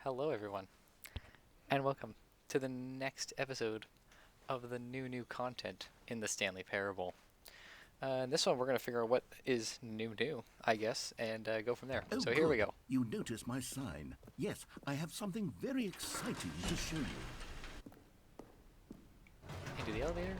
Hello, everyone, and welcome to the next episode of the new content in the Stanley Parable. In this one, we're going to figure out what is new, I guess, and go from there. Oh, So here we good. go. You noticed my sign. Yes, I have something very exciting to show you. Into the elevator.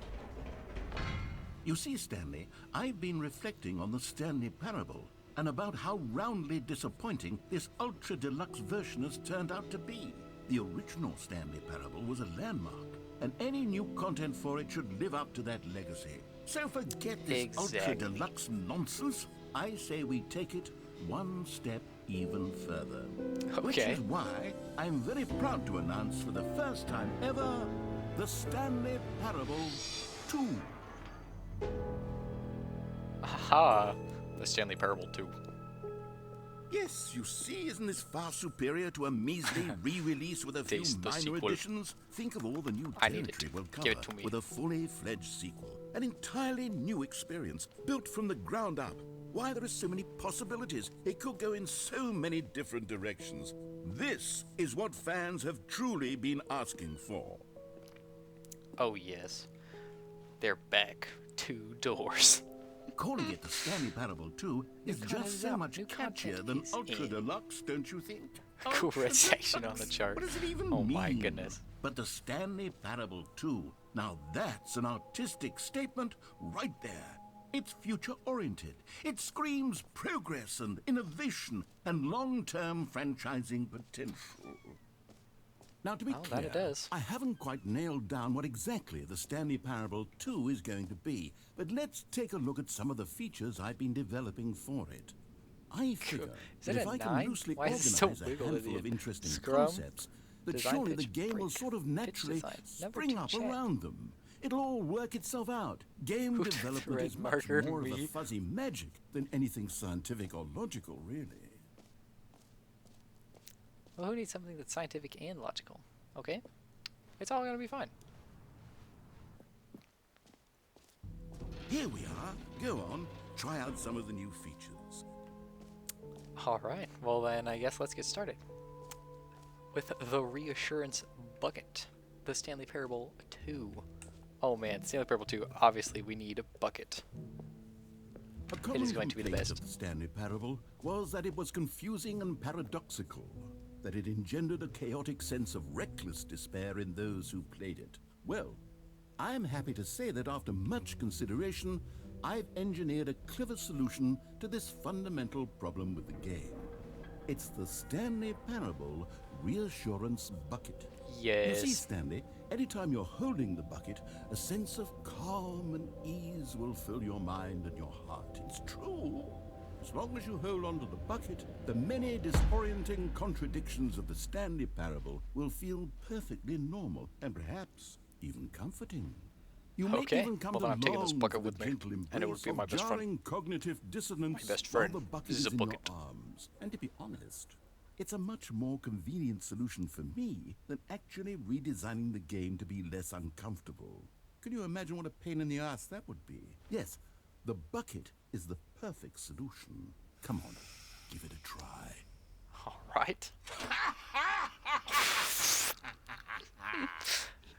You see, Stanley, I've been reflecting on the Stanley Parable and about how roundly disappointing this ultra deluxe version has turned out to be. The original Stanley Parable was a landmark, and any new content for it should live up to that legacy. So forget this ultra deluxe nonsense. I say we take it one step even further. Okay. Which is why I'm very proud to announce for the first time ever, the Stanley Parable 2. Aha! The Stanley Parable 2. Yes, you see, isn't this far superior to a measly re-release with a few minor additions? Think of all the new territory we'll cover with a fully fledged sequel. An entirely new experience, built from the ground up. Why, there are so many possibilities. It could go in so many different directions. This is what fans have truly been asking for. Oh, yes. They're back. 2 doors. Calling it the Stanley Parable 2 is just so much catchier than Ultra Deluxe, don't you think? Cool red section on the chart. What does it even mean? Oh my goodness. But the Stanley Parable 2, now that's an artistic statement right there. It's future-oriented. It screams progress and innovation and long-term franchising potential. Now, to be clear, it does. I haven't quite nailed down what exactly the Stanley Parable 2 is going to be, but let's take a look at some of the features I've been developing for it. I figure that if I can loosely organize a handful of interesting concepts, that surely the game will sort of naturally spring up around them. It'll all work itself out. Game development is much more of a fuzzy magic than anything scientific or logical, really. Well, who needs something that's scientific and logical? Okay? It's all gonna be fine. Here we are. Go on. Try out some of the new features. Alright, well then I guess let's get started. With the Reassurance Bucket. The Stanley Parable 2. Oh man, Stanley Parable 2, obviously we need a bucket. It is going to be the best. Of the Stanley Parable was that it was confusing and paradoxical, that it engendered a chaotic sense of reckless despair in those who played it. Well, I'm happy to say that after much consideration, I've engineered a clever solution to this fundamental problem with the game. It's the Stanley Parable Reassurance Bucket. Yes. You see, Stanley, anytime you're holding the bucket, a sense of calm and ease will fill your mind and your heart. It's true. As long as you hold on to the bucket, the many disorienting contradictions of the Stanley Parable will feel perfectly normal and perhaps even comforting. You may even come to long for the gentle embrace of jarring cognitive dissonance while the bucket is in your arms. And to be honest, it's a much more convenient solution for me than actually redesigning the game to be less uncomfortable. Can you imagine what a pain in the ass that would be? Yes, the bucket is the perfect solution. Come on, give it a try. Alright.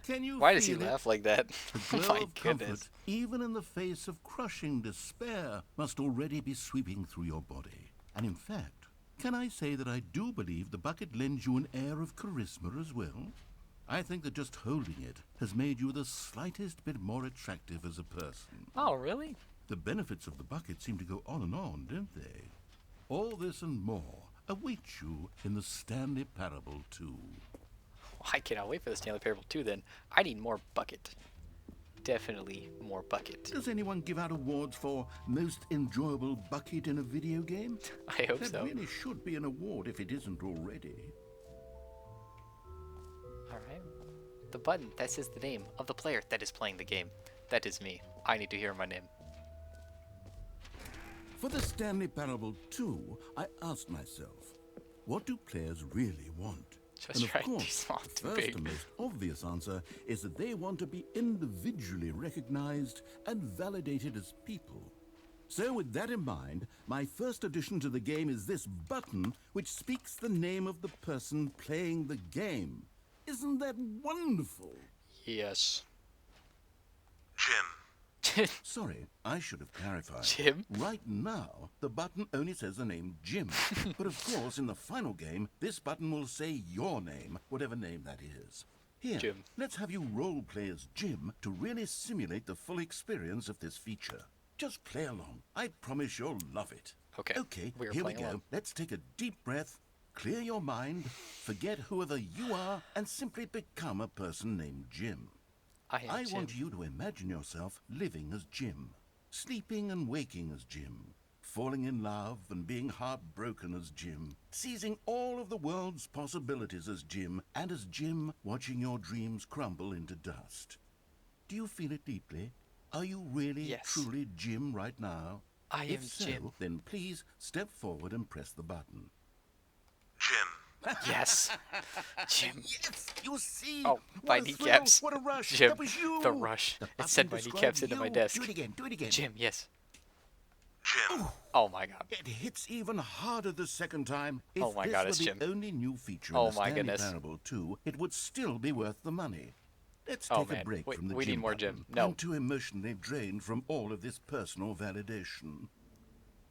Can you Why does he laugh like that? The glow of comfort, even in the face of crushing despair, must already be sweeping through your body. And in fact, can I say that I do believe the bucket lends you an air of charisma as well? I think that just holding it has made you the slightest bit more attractive as a person. Oh, really? The benefits of the bucket seem to go on, don't they? All this and more await you in the Stanley Parable 2. I cannot wait for the Stanley Parable 2 then. I need more bucket. Definitely more bucket. Does anyone give out awards for most enjoyable bucket in a video game? I hope so. That really should be an award if it isn't already. Alright. The button that says the name of the player that is playing the game. That is me. I need to hear my name. For the Stanley Parable 2, I asked myself, what do players really want? Just and of right, course, the first and most obvious answer is that they want to be individually recognized and validated as people. So with that in mind, my first addition to the game is this button, which speaks the name of the person playing the game. Isn't that wonderful? Yes. Jim. Sorry, I should have clarified. Jim? Right now, the button only says the name Jim. But of course, in the final game, this button will say your name, whatever name that is. Here, Jim. let's have you role-play as Jim to really simulate the full experience of this feature. Just play along. I promise you'll love it. Okay. Okay, We are here we playing go. along. Let's take a deep breath, clear your mind, forget whoever you are, and simply become a person named Jim. I I want you to imagine yourself living as Jim, sleeping and waking as Jim, falling in love and being heartbroken as Jim, seizing all of the world's possibilities as Jim, and as Jim watching your dreams crumble into dust. Do you feel it deeply? Are you really, Yes. truly Jim right now? I am If so, Jim. then please step forward and press the button. Jim. Yes. Jim. Yes, you see. Oh, What my a thrill, kneecaps. What a rush. Jim, That was you. the rush. The It button sent my describes kneecaps into you. my desk. Do it again. Do it again. Jim, yes. Jim. Oh my god. It hits even harder the second time. If Oh my this God, were it's the Jim. only new feature Oh in the my Stanley goodness. Parable 2, it would still be worth the money. Let's Oh, take a man. break Wait, from the we Jim need more button. Jim. No. I'm too emotionally drained from all of this personal validation.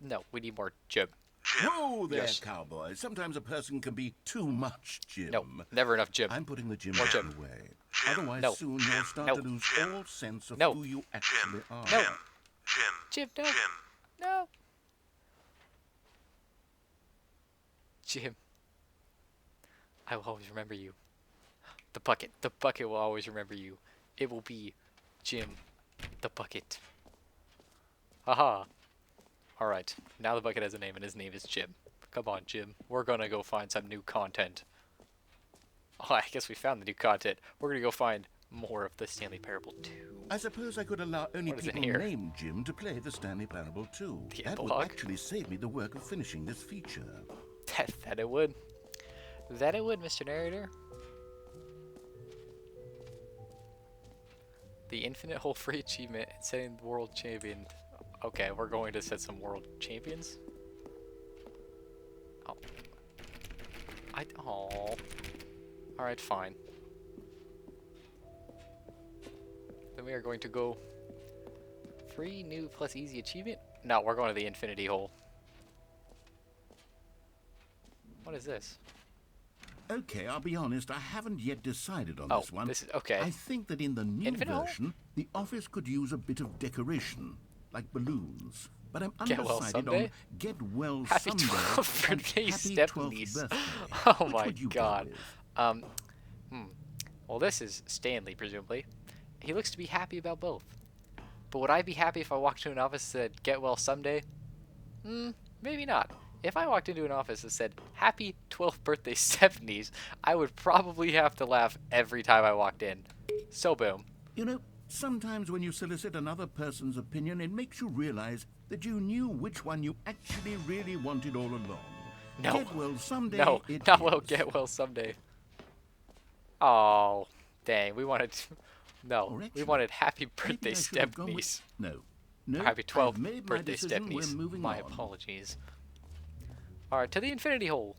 No, we need more Jim. Jim. Whoa there, Yes. cowboy. Sometimes a person can be too much Jim. No, never enough Jim. I'm putting the Jim More button Jim. away. Jim. Otherwise, No. soon Jim. you'll start No. to lose Jim. all sense of No. who you actually are. No. Jim. Jim. Jim, no. Jim. No. Jim. I will always remember you. The bucket. The bucket will always remember you. It will be Jim the bucket. Haha. Alright. Now the bucket has a name and his name is Jim. Come on, Jim. We're gonna go find some new content. Oh, I guess we found the new content. We're gonna go find more of the Stanley Parable 2. I suppose I could allow only What is in people here? named Jim to play the Stanley Parable 2. The That would epilogue? actually save me the work of finishing this feature. That it would. That it would, Mr. Narrator. The infinite hole free achievement and setting the world champion. Okay, we're going to set some world champions. Oh. Oh. Alright, fine. Then we are going to go free, new, plus easy achievement. No, we're going to the infinity hole. What is this? Okay, I'll be honest, I haven't yet decided on Oh, this one. this is okay. I think that in the new Infinite hole? version, the office could use a bit of decoration, like balloons. But I'm Get well undecided someday? on Get Well Happy Someday 12th and birthday, Happy Stephanie. 12th birthday. Oh Which my would you go god. with? Well, this is Stanley, presumably. He looks to be happy about both. But would I be happy if I walked into an office that said, get well someday? Maybe not. If I walked into an office that said, happy 12th birthday, Stephanie's, I would probably have to laugh every time I walked in. So boom. You know, sometimes when you solicit another person's opinion, it makes you realize that you knew which one you actually really wanted all along. No. Get well someday. No, it not well, is. get well someday. Oh, dang. We wanted... No, Or we actually, wanted happy maybe birthday, I should have gone with- Stephanie's. No, Happy I've 12th made my birthday, decision. We're Stephanie's. moving My on. apologies. Alright, to the infinity hole.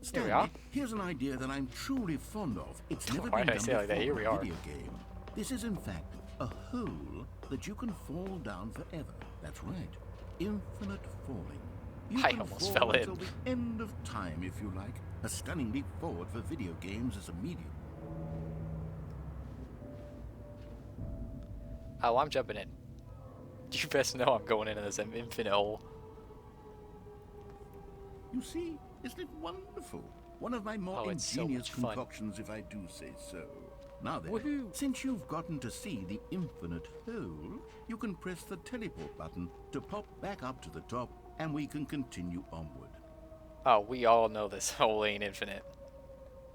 Stanley, are. here's an idea that I'm truly fond of. It's never Why been did I done say it like that? before Here in we a are. video game. This is in fact a hole that you can fall down forever. That's right. Infinite falling. You I can almost fall fell in. until the end of time if you like. A stunning leap forward for video games as a medium. Oh, I'm jumping in. You best know I'm going into this infinite hole. You see, isn't it wonderful? One of my more Oh, it's so ingenious much fun. concoctions, if I do say so. Now then, Woohoo. since you've gotten to see the infinite hole, you can press the teleport button to pop back up to the top, and we can continue onward. Oh, we all know this hole ain't infinite.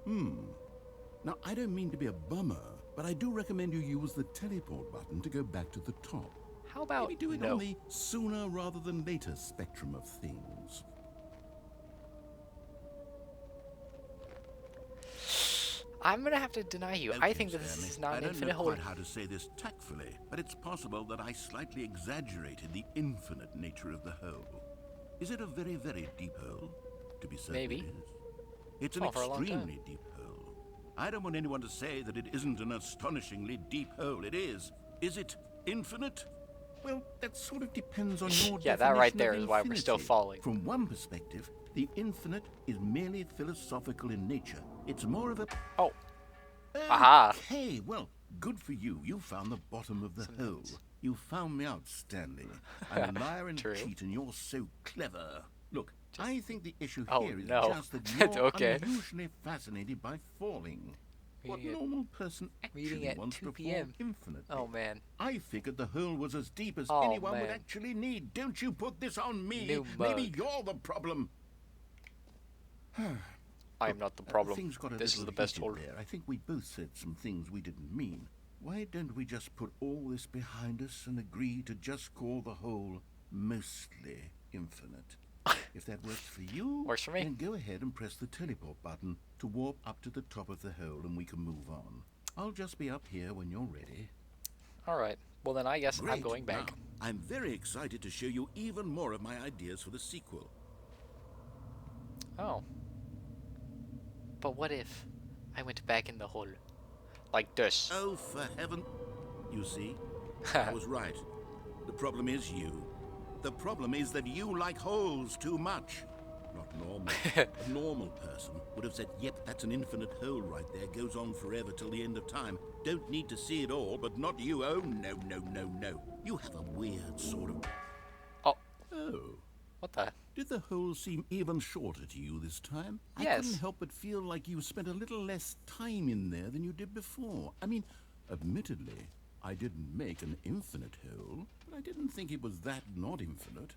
Now, I don't mean to be a bummer, but I do recommend you use the teleport button to go back to the top. How about Maybe do it no? on the sooner rather than later spectrum of things. I'm gonna have to deny you. I Okay, think that this Stanley, is not I an don't infinite know hole. quite how to say this tactfully, but it's possible that I slightly exaggerated the infinite nature of the hole. Is it a very, very deep hole? To be certain, Maybe. it is. It's an Oh, for a long time. extremely deep hole. I don't want anyone to say that it isn't an astonishingly deep hole. It is. Is it infinite? Well, that sort of depends on your Yeah, that right definition there of is why we're still infinity. falling. From one perspective, the infinite is merely philosophical in nature. It's more of a... Oh. Aha. Okay, well, good for you. You found the bottom of the hole. You found me out, Stanley. I'm a liar and True. cheat, and you're so clever. Look, I think the issue Oh, here is no. just that It's you're okay. unusually fascinated by falling. What Meeting at- normal person meeting actually at wants 2 to p.m. fall infinitely? Oh, man. I figured the hole was as deep as Oh, anyone would man. actually need. Don't you put this on me. New Maybe mug. you're the problem. I am not the problem. Things got a This is little the best heated hole. there. I think we both said some things we didn't mean. Why don't we just put all this behind us and agree to just call the hole mostly infinite? If that works for you, Works for me. then go ahead and press the teleport button to warp up to the top of the hole and we can move on. I'll just be up here when you're ready. Alright. Well, then I guess I'm Great. going back. Now, I'm very excited to show you even more of my ideas for the sequel. Oh. But what if I went back in the hole? Like this. Oh, for heaven... You see? I was right. The problem is you. The problem is that you like holes too much. Not normal. A normal person would have said, yep, that's an infinite hole right there. Goes on forever till the end of time. Don't need to see it all, but not you. Oh, no, no, no, no. You have a weird sort of... Oh. Oh. What the? Did the hole seem even shorter to you this time? I Yes. couldn't help but feel like you spent a little less time in there than you did before. I mean, admittedly, I didn't make an infinite hole, but I didn't think it was that not infinite.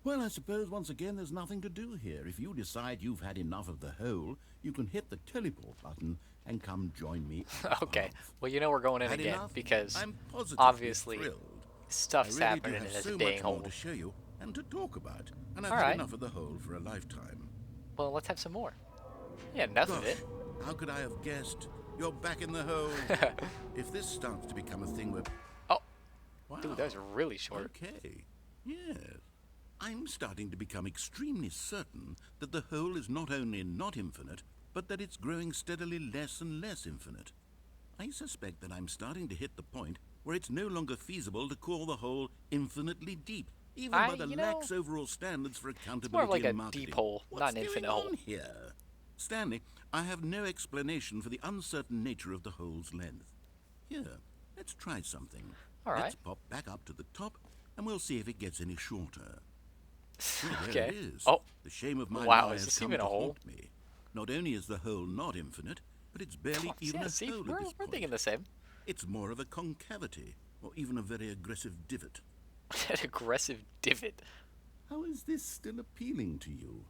Well, I suppose once again there's nothing to do here. If you decide you've had enough of the hole, you can hit the teleport button and come join me. up Okay. above. Well, you know we're going in Had again enough? because I'm positively obviously thrilled. stuff's I really do happening in have this so dang much more hole. to show you and to talk about, and I've All had right. enough of the hole for a lifetime. Well, let's have some more. Yeah, enough of Gosh, it. how could I have guessed? You're back in the hole. If this starts to become a thing where... Oh, Wow. dude, that was really short. Okay. Yes. I'm starting to become extremely certain that the hole is not only not infinite, but that it's growing steadily less and less infinite. I suspect that I'm starting to hit the point where it's no longer feasible to call the hole infinitely deep, even by the you know, lax overall standards for accountability It's more of like and a marketing. deep hole, What's not an going infinite hole. on here? Stanley, I have no explanation for the uncertain nature of the hole's length. Here, let's try something. All right. Let's pop back up to the top, and we'll see if it gets any shorter. Oh, there Okay. it is. Oh. The shame of my Wow, lie is has this come even to a hole? haunt me. Not only is the hole not infinite, but it's barely even Yeah, a see, hole we're at this point. thinking the same. It's more of a concavity, or even a very aggressive divot. An aggressive divot. How is this still appealing to you?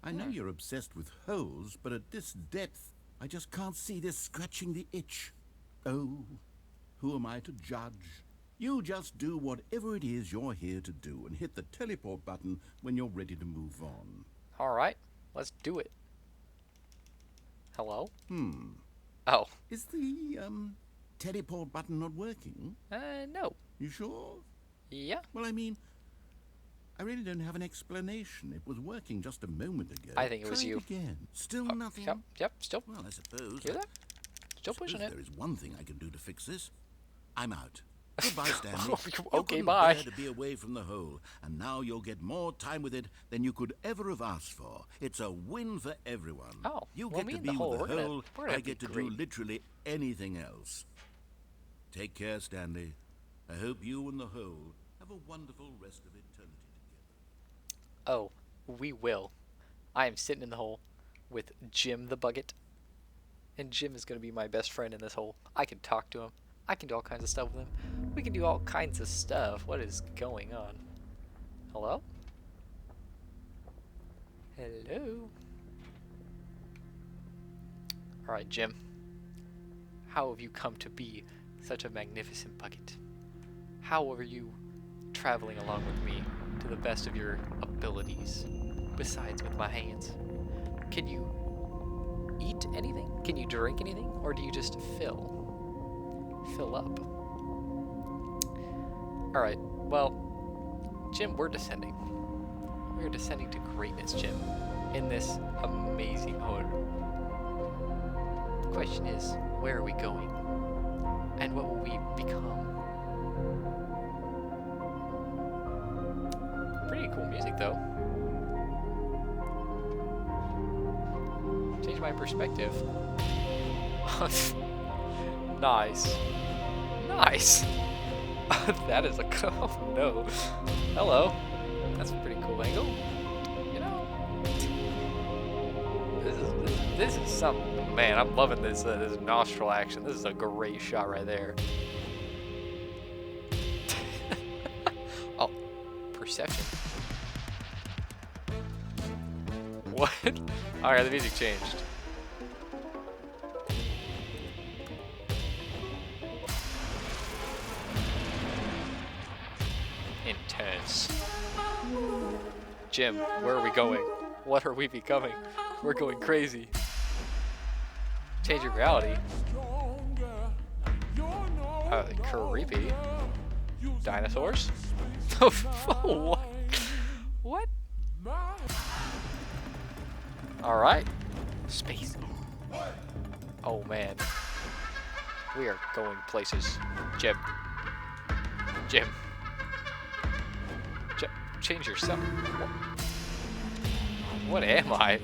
I know you're obsessed with holes, but at this depth, I just can't see this scratching the itch. Oh, who am I to judge? You just do whatever it is you're here to do and hit the teleport button when you're ready to move on. All right, let's do it. Hello? Hmm. Oh, Is the, teleport button not working? no. You sure? Yeah. Well, I mean, I really don't have an explanation. It was working just a moment ago. I think it was Try you. again. Still nothing? Yep, still. Well, I suppose. Hear that? Still suppose pushing it. there is one thing I can do to fix this. I'm out. Goodbye, Stanley. You Okay, couldn't bye. bear to be away from the hole, and now you'll get more time with it than you could ever have asked for. It's a win for everyone. Oh, You well, get me to and be the hole, with the we're gonna- hole. we're gonna I be get to do great. literally anything else. Take care, Stanley. I hope you and the hole have a wonderful rest of eternity together. Oh, we will. I am sitting in the hole with Jim the Bucket. And Jim is going to be my best friend in this hole. I can talk to him. I can do all kinds of stuff with him. We can do all kinds of stuff. What is going on? Hello? Hello? Alright, Jim. How have you come to be such a magnificent bucket? How are you traveling along with me to the best of your abilities, besides with my hands? Can you eat anything? Can you drink anything? Or do you just fill up? Alright, well, Jim, we're descending. We're descending to greatness, Jim, in this amazing hood. The question is, where are we going? And what will we become? Pretty cool music, though. Change my perspective. Nice. Nice. That is a... Oh, no. Hello. That's a pretty cool angle. You know, this is something. Man, I'm loving this this nostril action. This is a great shot right there. Oh, perception. What? Alright, the music changed. Intense. Jim, where are we going? What are we becoming? We're going crazy. Change of reality. Creepy. Dinosaurs? What? What? Alright. Space. Oh man. We are going places. Jim. Jim. Change yourself. What am I?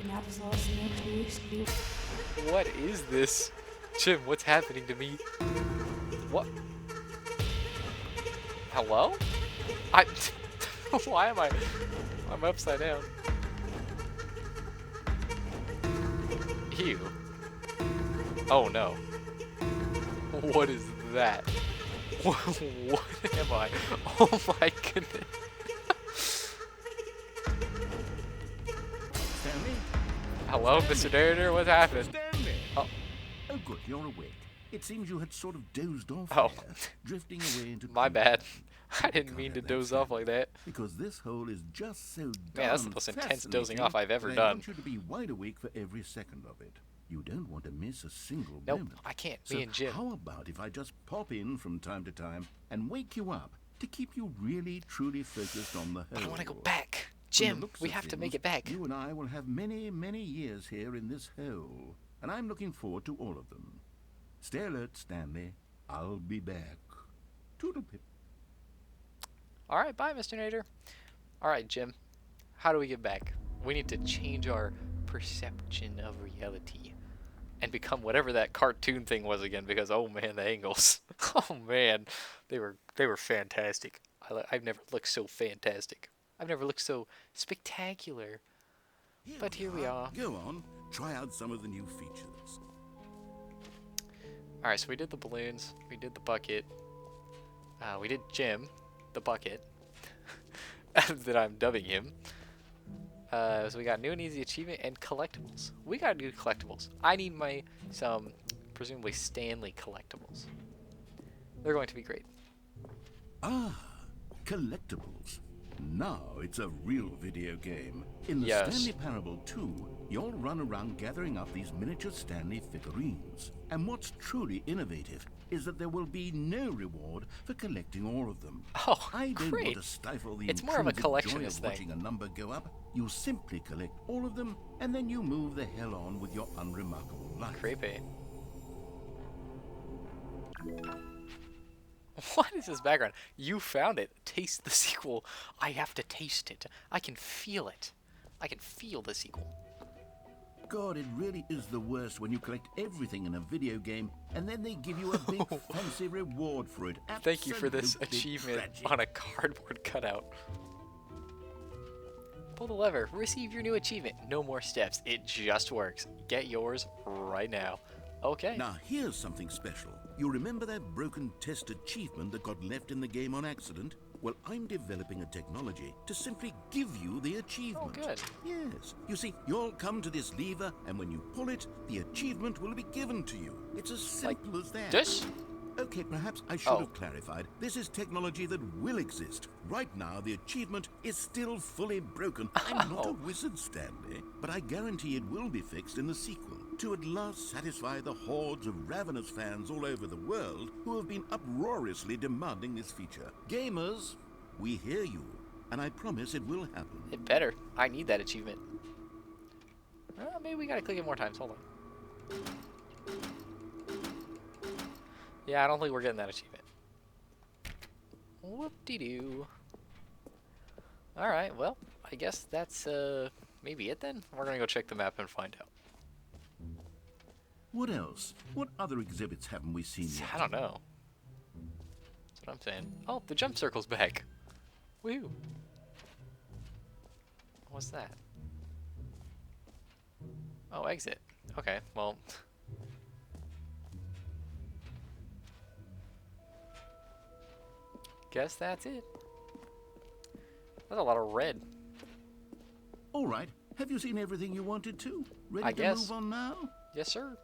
What is this? Jim, what's happening to me? What? Hello? Why am I'm upside down. Ew. Oh no. What is that? What am I? Oh my goodness. Hello, Mr. Narrator, what happened? Stanley! Oh. Oh, good, you're awake. It seems you had sort of dozed off Oh. there, drifting away into My bad. dreamland. I didn't mean to doze off like that. Because this hole is just so Man, that's the darn most intense dozing fascinating off I've ever that I done. want you to be wide awake for every second of it. You don't want to miss a single Nope, moment. I can't. So Me and Jim. how about if I just pop in from time to time and wake you up to keep you really, truly focused on the But I hole? want to go back. From the Jim, looks we of have to make things, it back. You and I will have many, many years here in this hole, and I'm looking forward to all of them. Stay alert, Stanley. I'll be back. Toodlepip. Alright, bye, Mr. Narrator. Alright, Jim. How do we get back? We need to change our perception of reality and become whatever that cartoon thing was again, because oh man, the angles. Oh man, they were fantastic. I've never looked so fantastic. I've never looked so spectacular. But here we are. Go on. Try out some of the new features. Alright, so we did the balloons, we did the bucket, we did Jim, the bucket, that I'm dubbing him. So we got new and easy achievement and collectibles. We got new collectibles. I need some presumably Stanley collectibles. They're going to be great. Ah, collectibles. Now it's a real video game. In the Yes. Stanley Parable 2, you'll run around gathering up these miniature Stanley figurines. And what's truly innovative is that there will be no reward for collecting all of them. Oh, I don't great. want to stifle the It's more of a intrinsic joy collectionist of thing. watching a number go up. You simply collect all of them, and then you move the hell on with your unremarkable life. Creepy. What is this background? You found it. Taste the sequel. I have to taste it. I can feel it. I can feel the sequel. God, it really is the worst when you collect everything in a video game and then they give you a big fancy reward for it. Thank you for this Absolutely achievement tragic. on a cardboard cutout. Pull the lever. Receive your new achievement. No more steps. It just works. Get yours right now. Okay. Now, here's something special. You remember that broken test achievement that got left in the game on accident? Well, I'm developing a technology to simply give you the achievement. Oh, good. Yes. You see, you'll come to this lever, and when you pull it, the achievement will be given to you. It's as simple as that. This? Okay, perhaps I should Oh. have clarified. This is technology that will exist. Right now, the achievement is still fully broken. I'm not a Oh. wizard, Stanley, but I guarantee it will be fixed in the sequel. to at last satisfy the hordes of ravenous fans all over the world who have been uproariously demanding this feature. Gamers, we hear you, and I promise it will happen. It better. I need that achievement. Maybe we gotta click it more times. Hold on. Yeah, I don't think we're getting that achievement. Whoop-de-doo. Alright, well, I guess that's maybe it then? We're gonna go check the map and find out. What else? What other exhibits haven't we seen yet? I don't know. That's what I'm saying. Oh, the jump circle's back. Woo! What's that? Oh, exit. Okay, well. Guess that's it. That's a lot of red. All right. Have you seen everything you wanted to? Ready I to guess. move on now? Yes, sir.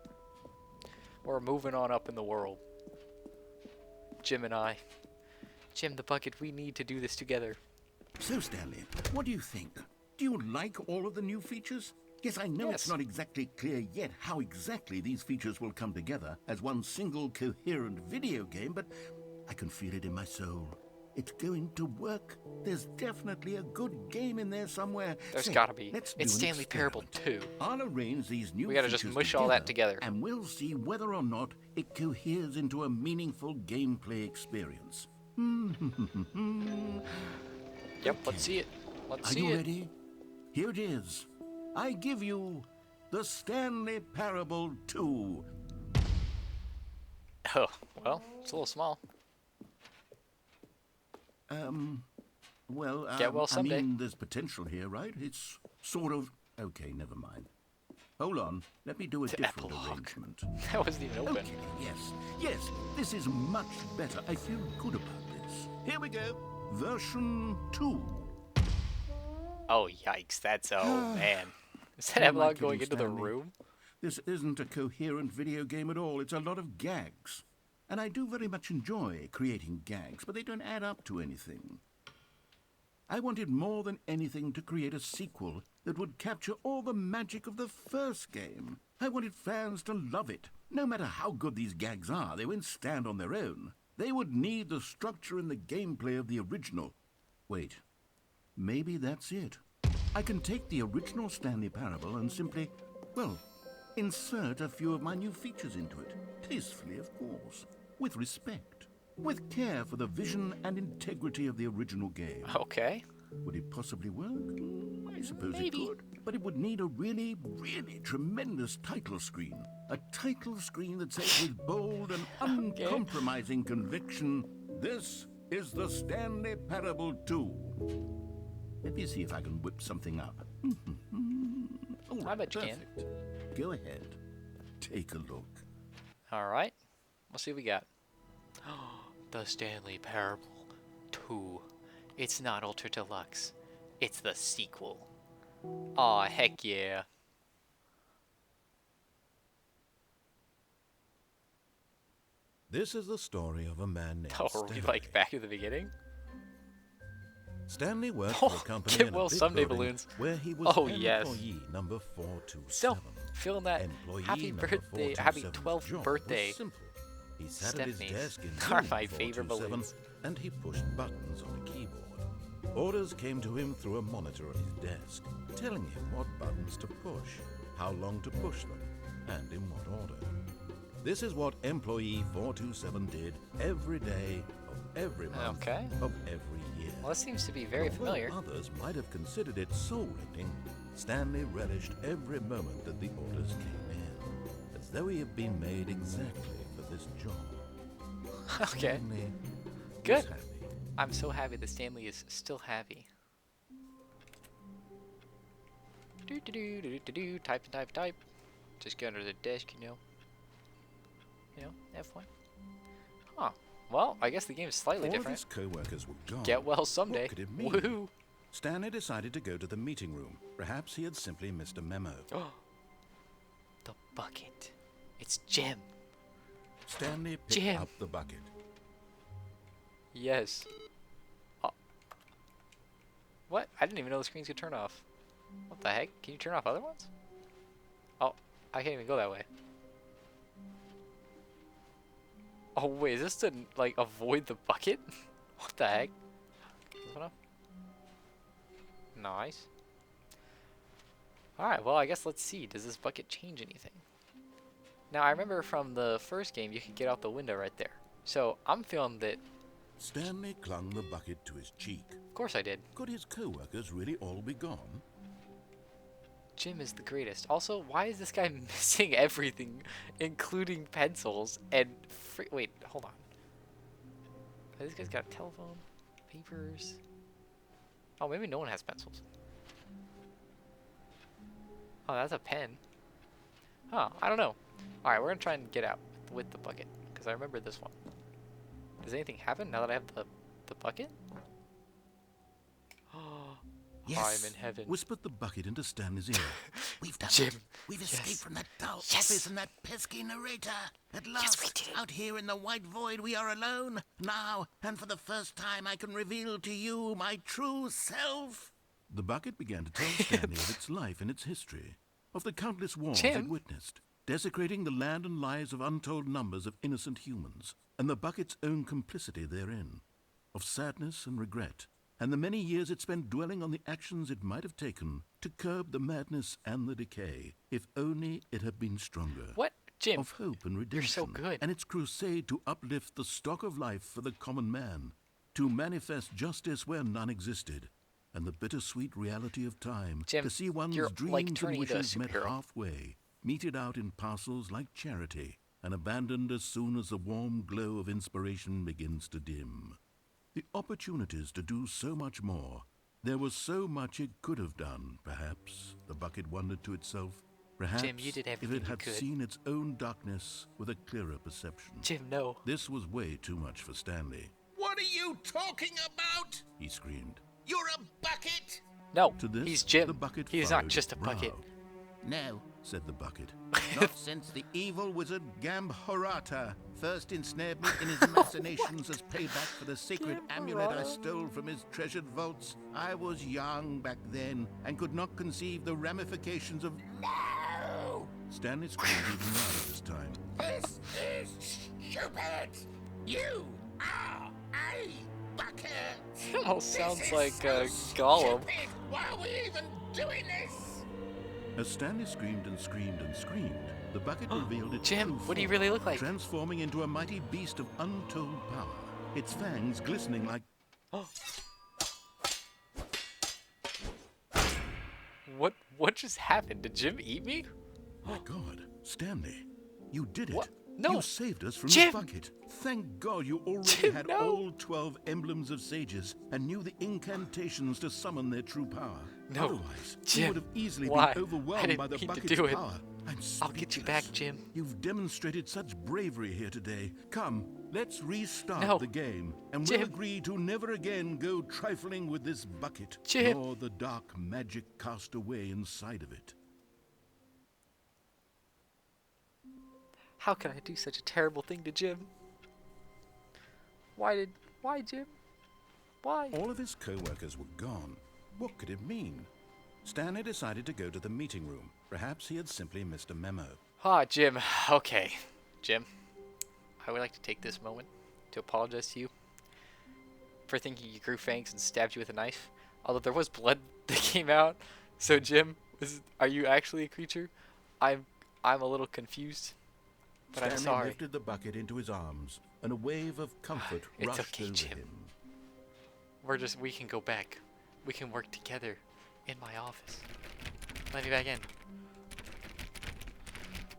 We're moving on up in the world. Jim and I. Jim the Bucket, we need to do this together. So, Stanley, what do you think? Do you like all of the new features? Yes, I know it's not exactly clear yet how exactly these features will come together as one single coherent video game, but I can feel it in my soul. It's going to work. There's definitely a good game in there somewhere. There's Say, gotta be. let's It's do an Stanley Parable experiment. 2. I'll arrange these new We gotta just features mush all that together. and we'll see whether or not it coheres into a meaningful gameplay experience. Yep, let's see it. Let's Are see you it. ready? Here it is. I give you the Stanley Parable 2. Oh, well, it's a little small. Well, Get well someday. I mean, there's potential here, right? It's sort of... Okay, never mind. Hold on. Let me do a different epilogue. arrangement. That wasn't even open. Okay, yes. This is much better. I feel good about this. Here we go. Version 2. Oh, yikes. That's... Oh, man. Is that Am I epilogue kidding, going into the Stanley? room? This isn't a coherent video game at all. It's a lot of gags. And I do very much enjoy creating gags, but they don't add up to anything. I wanted more than anything to create a sequel that would capture all the magic of the first game. I wanted fans to love it. No matter how good these gags are, they won't stand on their own. They would need the structure and the gameplay of the original. Wait, maybe that's it. I can take the original Stanley Parable and simply, well, insert a few of my new features into it. Tastefully, of course. With respect. With care for the vision and integrity of the original game. Okay. Would it possibly work? I suppose Maybe. it could. But it would need a really, really tremendous title screen. A title screen that says with bold and uncompromising conviction, "This is the Stanley Parable 2. Let me see if I can whip something up. Oh, I bet you can. perfect. Go ahead. Take a look. All right. We'll see what we got. The Stanley Parable 2. It's not Ultra Deluxe. It's the sequel. Aw, heck yeah. This is the story of a man named Oh, are we like back to the beginning? Stanley worked Oh, for a company get in a well big someday, building balloons. where he was Oh, yes. employee number 427. Still feeling that Employee happy number birthday, happy 427's 12th job was birthday. simple. He sat at his Stephanie's desk in are room my favorite 427 balloons. and he pushed buttons on a keyboard. Orders came to him through a monitor on his desk, telling him what buttons to push, how long to push them, and in what order. This is what employee 427 did every day of every month Okay. of every year. Well, this seems to be very Although familiar. others might have considered it soul-rending, Stanley relished every moment that the orders came in, as though he had been made exactly for this job. Okay. Stanley Good. was happy. I'm so happy that Stanley is still happy. Do, type. Just go under the desk, you know. F1. Huh. Well, I guess the game is slightly All of different. his co-workers were gone. Get well someday. What could it mean? Woohoo! Stanley decided to go to the meeting room. Perhaps he had simply missed a memo. The bucket. It's Jim. Stanley picked Jim. up the bucket. Yes. Oh. What? I didn't even know the screens could turn off. What the heck? Can you turn off other ones? Oh. I can't even go that way. Oh wait, is this to like avoid the bucket? What the heck? Hold on. Nice. Alright, well I guess let's see. Does this bucket change anything? Now I remember from the first game you could get out the window right there. So I'm feeling that... Stanley clung the bucket to his cheek. Of course I did. Could his co-workers really all be gone? Jim is the greatest. Also, why is this guy missing everything, including pencils and wait, hold on. This guy's got a telephone, papers. Oh, maybe no one has pencils. Oh, that's a pen. Huh, I don't know. Alright, we're gonna try and get out with the bucket, because I remember this one. Does anything happen now that I have the bucket? Yes, I'm in heaven. whispered the bucket into Stanley's ear. We've done Jim. it. We've escaped from that dull Yes. office and that pesky narrator. At last, Yes, we did it. out here in the white void, we are alone. Now, and for the first time, I can reveal to you my true self. The bucket began to tell Stanley of its life and its history, of the countless wars Jim? it witnessed, desecrating the land and lives of untold numbers of innocent humans, and the bucket's own complicity therein, of sadness and regret, and the many years it spent dwelling on the actions it might have taken to curb the madness and the decay, if only it had been stronger. What? Jim, Of hope and redemption, you're so good. and its crusade to uplift the stock of life for the common man, to manifest justice where none existed, and the bittersweet reality of time, Jim, to see one's you're, dreams like, and turning into a wishes met superhero. halfway, meted out in parcels like charity, and abandoned as soon as the warm glow of inspiration begins to dim. The opportunities to do so much more. There was so much it could have done, perhaps, the bucket wondered to itself. Perhaps Jim, you did if everything it you had could. seen its own darkness with a clearer perception. Jim, no. This was way too much for Stanley, What are you talking about? he screamed. You're a bucket? No, To this, he's Jim. the bucket He's not furrowed just a its brow, bucket. No, said the bucket. not since the evil wizard Gambhorata first ensnared me in his machinations as payback for the sacred amulet I stole from his treasured vaults. I was young back then and could not conceive the ramifications of... No! Stanley screamed even louder this time. This is stupid! You are a bucket! It almost sounds This is like so Gollum. stupid. Why are we even doing this? As Stanley screamed and screamed and screamed, the bucket revealed its Jim, true what do you form, really look like? transforming into a mighty beast of untold power, its fangs glistening like... What just happened? Did Jim eat me? My God, Stanley, you did it. What? No. You saved us from Jim! the bucket. Thank God you already Jim, had no. all 12 emblems of sages and knew the incantations to summon their true power. No. Otherwise, Jim, you would have easily why? been I overwhelmed didn't by the mean to bucket's do it. power. I'm I'll get you back, speechless. Jim. You've demonstrated such bravery here today. Come, let's restart No. the game, and Jim. we'll agree to never again go trifling with this bucket, Jim. nor the dark magic cast away inside of it. How could I do such a terrible thing to Jim? Why, Jim? Why? All of his co-workers were gone. What could it mean? Stanley decided to go to the meeting room. Perhaps he had simply missed a memo. Ah, Jim. Okay. Jim, I would like to take this moment to apologize to you for thinking you grew fangs and stabbed you with a knife. Although there was blood that came out. So, Jim, are you actually a creature? I'm a little confused. But Stanley I'm sorry. lifted the bucket into his arms, and a wave of comfort It's rushed okay, over Jim. him. We can go back. We can work together in my office. Let me back in.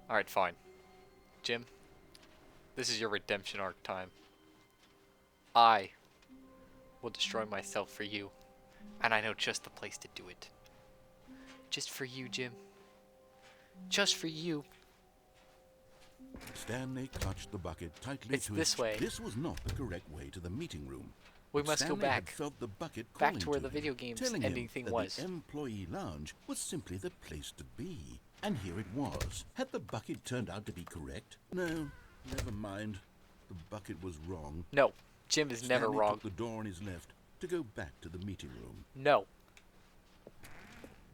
Alright, fine. Jim, this is your redemption arc time. I will destroy myself for you. And I know just the place to do it. Just for you, Jim. Just for you. Stanley clutched the bucket tightly It's to this his... way. This was not the correct way to the meeting room. We But must go Stanley had back. felt the bucket Back calling to where the him, video game's telling ending him thing that was. The employee lounge was simply the place to be. And here it was. Had the bucket turned out to be correct? No, never mind. The bucket was wrong. No, Jim is never Stanley wrong. took the door on his left to go back to the meeting room. No.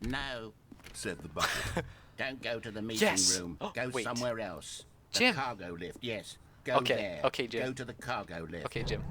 No. Said the bucket. Don't go to the meeting Yes! room. Oh, Go wait. somewhere else. The Jim! cargo lift, yes. Go Okay, there. okay, Jim. Go to the cargo lift. Okay, Jim.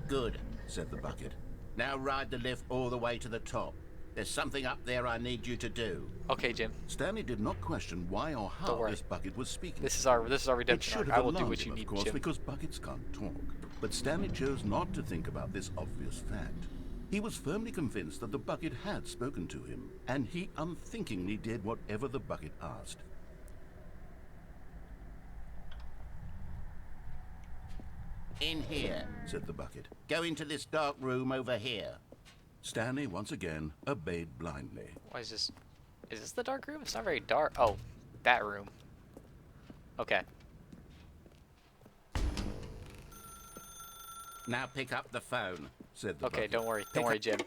Good, said the bucket. Now ride the lift all the way to the top. There's something up there I need you to do. Okay, Jim. Stanley did not question why or Don't how worry. this bucket was speaking. This is our It redemption should arc. have I will do alarmed what you him, need, of course, Jim. because buckets can't talk. But Stanley chose not to think about this obvious fact. He was firmly convinced that the bucket had spoken to him, and he unthinkingly did whatever the bucket asked. In here, Said the bucket. go into this dark room over here. Stanley once again obeyed blindly. Why is this? Is this the dark room? It's not very dark. Oh, that room. Okay. Now pick up the phone. Said the Okay, bucket. don't worry. Don't worry, Jim.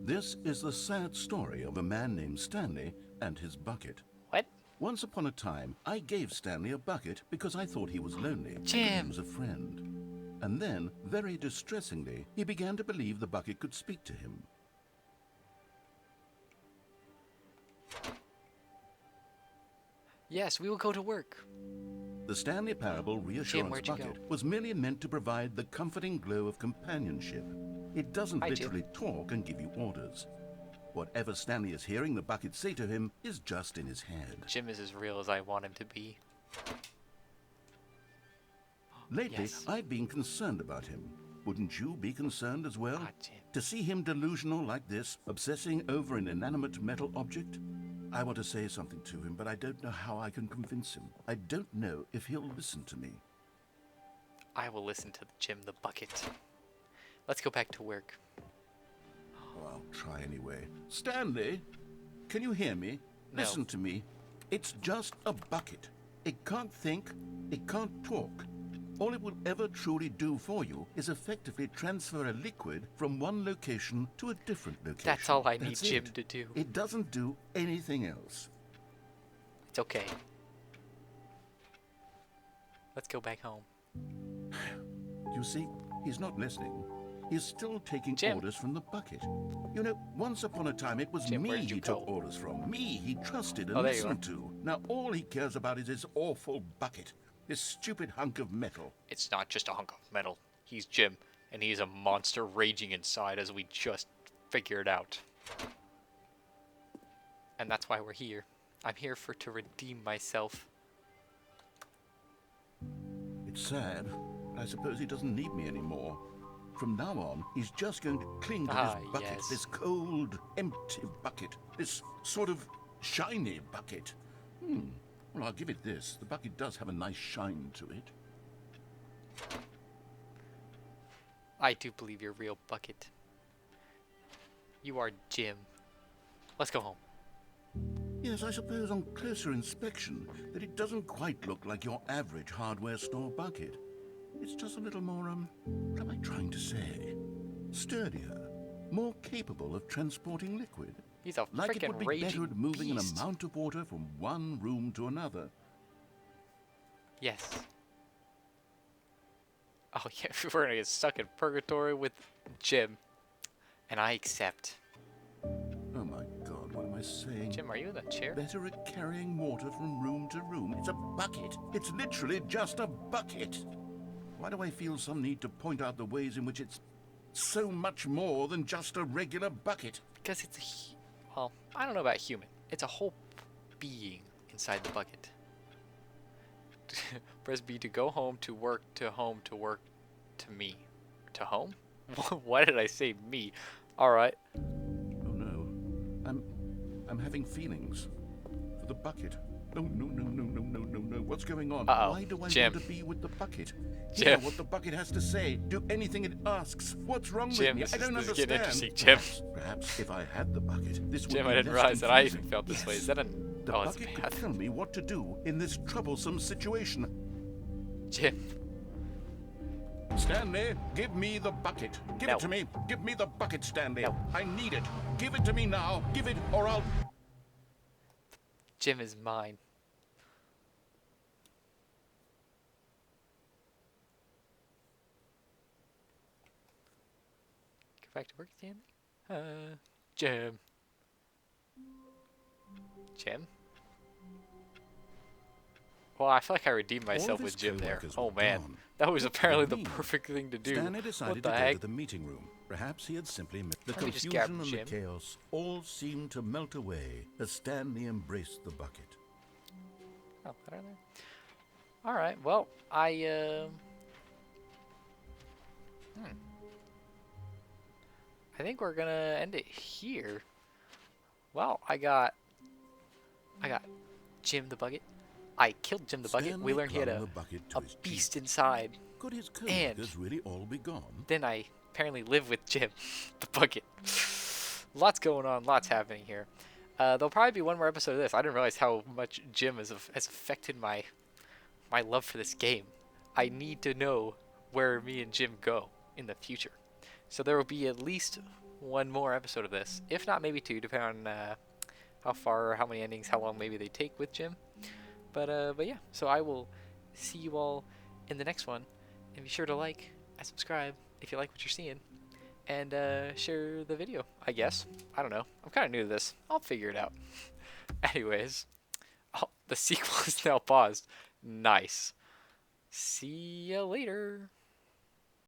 This is the sad story of a man named Stanley and his bucket. What? Once upon a time, I gave Stanley a bucket because I thought he was lonely. Jim! He was a friend. And then, very distressingly, he began to believe the bucket could speak to him. Yes, we will go to work. The Stanley Parable Reassurance where'd you go? Bucket was merely meant to provide the comforting glow of companionship. It doesn't Hi, Jim. literally talk and give you orders. Whatever Stanley is hearing the bucket say to him is just in his head. Jim is as real as I want him to be. Lately, Yes. I've been concerned about him. Wouldn't you be concerned as well? Ah, Jim. To see him delusional like this, obsessing over an inanimate metal object? I want to say something to him, but I don't know how I can convince him. I don't know if he'll listen to me. I will listen to Jim the bucket. Let's go back to work. Oh, I'll try anyway. Stanley, can you hear me? No. Listen to me. It's just a bucket. It can't think, it can't talk. All it will ever truly do for you is effectively transfer a liquid from one location to a different location. That's all I need That's Jim it. to do. It doesn't do anything else. It's okay. Let's go back home. You see, he's not listening. He's still taking Jim. orders from the bucket. You know, once upon a time it was Jim, me where did you he took go? orders from. Me he trusted and Oh, there you listened to. Now all he cares about is his awful bucket. This stupid hunk of metal. It's not just a hunk of metal. He's Jim, and he's a monster raging inside, as we just figured out. And that's why we're here. I'm here to redeem myself. It's sad, but I suppose he doesn't need me anymore. From now on, he's just going to cling to Ah, this bucket, yes. this cold, empty bucket, this sort of shiny bucket. Well, I'll give it this. The bucket does have a nice shine to it. I do believe you're real, Bucket. You are Jim. Let's go home. Yes, I suppose on closer inspection that it doesn't quite look like your average hardware store bucket. It's just a little more, what am I trying to say? Sturdier, more capable of transporting liquid. He's a Like it freaking would be raging better at moving beast. an amount of water from one room to another. Yes. Oh yeah, we're gonna get stuck in purgatory with Jim. And I accept. Oh my God, what am I saying? Jim, are you in the chair? Better at carrying water from room to room. It's a bucket. It's literally just a bucket. Why do I feel some need to point out the ways in which it's so much more than just a regular bucket? Because it's well, I don't know about human. It's a whole being inside the bucket. Press B to go home, to work, to home, to work, to me. To home? Why did I say me? Alright. Oh no. I'm having feelings. For the bucket. No, no, no, no, no, no, no, no. What's going on? Uh-oh. Why do I Jim. want to be with the bucket? Jim. Hear what the bucket has to say. Do anything it asks. What's wrong Jim, with me? I don't this is understand. getting interesting. Jim. Perhaps if I had the bucket, this would Jim, be I didn't less realize that I even confusing. felt this way. Is Yes. that a... The Oh, it's a bucket could bath. tell me what to do in this troublesome situation. Jim. Stanley, give me the bucket. Give No. it to me. Give me the bucket, Stanley. No. I need it. Give it to me now. Give it, or I'll... Jim is mine. Go back to work, Stanley? Jim. Jim? Well, I feel like I redeemed All of myself his with Jim there. co-workers Oh were man, gone. that was What could apparently it the mean? perfect thing to do. Stanley decided What to the go heck? to the meeting room. Perhaps he had simply missed. The Let me just grab confusion and the Jim. chaos all seemed to melt away as Stanley embraced the bucket. Oh, that are there. All right. Well, I think we're gonna end it here. Well, I got Jim the Bucket. I killed Jim the Bucket. We Stanley learned he had clung a the bucket to his beast cheek. inside. Could his And- co-workers really all be gone? Then I apparently live with Jim the Bucket. Lots going on. Lots happening here. There'll probably be one more episode of this. I didn't realize how much Jim has affected my love for this game. I need to know where me and Jim go in the future. So there will be at least one more episode of this, if not maybe two, depending on how far, how many endings, how long maybe they take with Jim. But yeah, so I will see you all in the next one, and be sure to like and subscribe if you like what you're seeing, and share the video, I guess. I don't know. I'm kind of new to this. I'll figure it out. Anyways, oh, the sequel is now paused. Nice. See ya later.